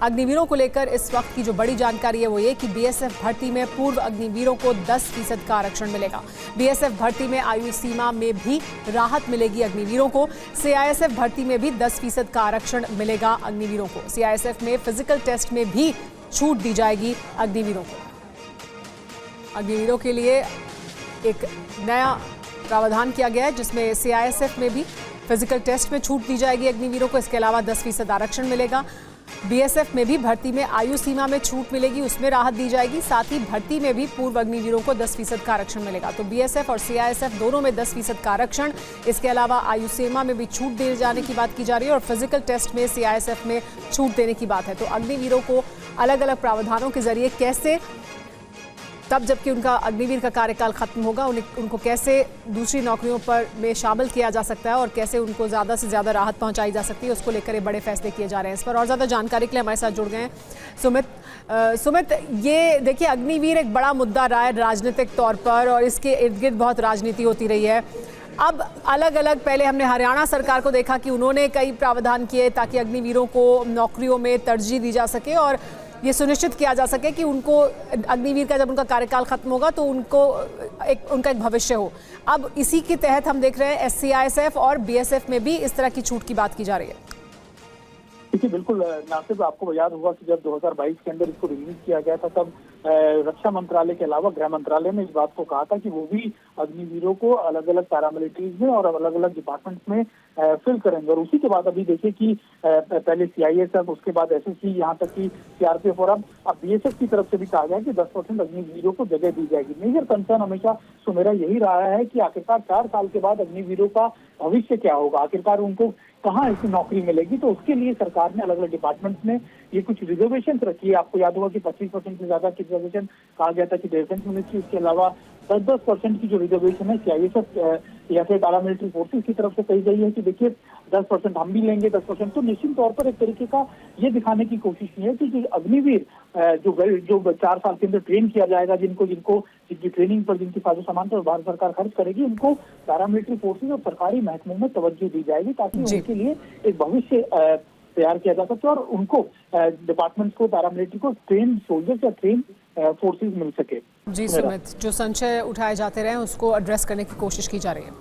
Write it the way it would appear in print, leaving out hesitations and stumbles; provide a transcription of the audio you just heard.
अग्निवीरों को लेकर इस वक्त की जो बड़ी जानकारी है वो ये कि बीएसएफ भर्ती में पूर्व अग्निवीरों को 10% का आरक्षण मिलेगा। बीएसएफ भर्ती में आयु सीमा में भी राहत मिलेगी अग्निवीरों को। सीआईएसएफ भर्ती में भी 10% का आरक्षण मिलेगा अग्निवीरों को। सीआईएसएफ में फिजिकल टेस्ट में भी छूट दी जाएगी अग्निवीरों को। अग्निवीरों के लिए एक नया प्रावधान किया गया है जिसमें सीआईएसएफ में भी फिजिकल टेस्ट में छूट दी जाएगी अग्निवीरों को। इसके अलावा 10% आरक्षण मिलेगा। बीएसएफ में भी भर्ती में आयु सीमा में छूट मिलेगी, उसमें राहत दी जाएगी। साथ ही भर्ती में भी पूर्व अग्निवीरों को 10% का आरक्षण मिलेगा। तो बीएसएफ और सीआईएसएफ दोनों में 10% का आरक्षण। इसके अलावा आयु सीमा में भी छूट दिए जाने की बात की जा रही है और फिजिकल टेस्ट में सीआईएसएफ में छूट देने की बात है। तो अग्निवीरों को अलग अलग प्रावधानों के जरिए कैसे, तब जबकि उनका अग्निवीर का कार्यकाल खत्म होगा, उनको कैसे दूसरी नौकरियों पर में शामिल किया जा सकता है और कैसे उनको ज़्यादा से ज़्यादा राहत पहुंचाई जा सकती है, उसको लेकर ये बड़े फैसले किए जा रहे हैं। इस पर और ज़्यादा जानकारी के लिए हमारे साथ जुड़ गए हैं सुमित। ये देखिए, अग्निवीर एक बड़ा मुद्दा रहा है राजनीतिक तौर पर और इसके इर्द गिर्द बहुत राजनीति होती रही है। अब अलग अलग, पहले हमने हरियाणा सरकार को देखा कि उन्होंने कई प्रावधान किए ताकि अग्निवीरों को नौकरियों में तरजीह दी जा सके और ये सुनिश्चित किया जा सके कि उनको अग्निवीर का जब उनका कार्यकाल खत्म होगा तो उनका एक भविष्य हो। अब इसी के तहत हम देख रहे हैं सीआईएसएफ और बीएसएफ में भी इस तरह की छूट की बात की जा रही है। देखिए, बिल्कुल नासिर, आपको याद होगा कि जब 2022 के अंदर इसको रिलीज किया गया था तब रक्षा मंत्रालय के अलावा गृह मंत्रालय ने इस बात को कहा था कि वो भी अग्निवीरों को अलग अलग पैरामिलिट्रीज में और अलग अलग डिपार्टमेंट्स में फिल करेंगे। और उसी के बाद अभी देखिए कि पहले सीआईएसएफ, उसके बाद एसएससी, यहाँ तक कि सीआरपीएफ और अब बीएसएफ की तरफ से भी कहा गया कि 10% अग्निवीरों को जगह दी जाएगी। मेजर कंसर्न हमेशा मेरा यही रहा है कि आखिरकार 4 साल के बाद अग्निवीरों का भविष्य क्या होगा, आखिरकार उनको कहाँ ऐसी नौकरी मिलेगी। तो उसके लिए सरकार ने अलग अलग डिपार्टमेंट्स में ये कुछ रिजर्वेशन रखी है। आपको याद होगा कि 25% से ज्यादा की रिजर्वेशन कहा गया था कि डिफेंस मिनिस्ट्री, उसके अलावा 10% की जो रिजर्वेशन है सीआईएसएफ या फिर पैरामिलिट्री फोर्सेस की तरफ से कही गई है कि देखिए 10% हम भी लेंगे, 10%। तो निश्चित तौर पर एक तरीके का ये दिखाने की कोशिश की है कि जो अग्निवीर जो 4 साल के अंदर ट्रेन किया जाएगा, जिनकी ट्रेनिंग पर जिनकी साजो सामान पर भारत सरकार खर्च करेगी, उनको पैरामिलिट्री फोर्सेस और सरकारी महकमों में तवज्जो दी जाएगी ताकि उनके लिए एक भविष्य तैयार किया जा सके और उनको डिपार्टमेंट्स को, पैरामिलिट्री को ट्रेन सोल्जर्स या ट्रेन फोर्सेस मिल सके। जी सुमित, जो संशय उठाए जाते रहे उसको एड्रेस करने की कोशिश की जा रही है।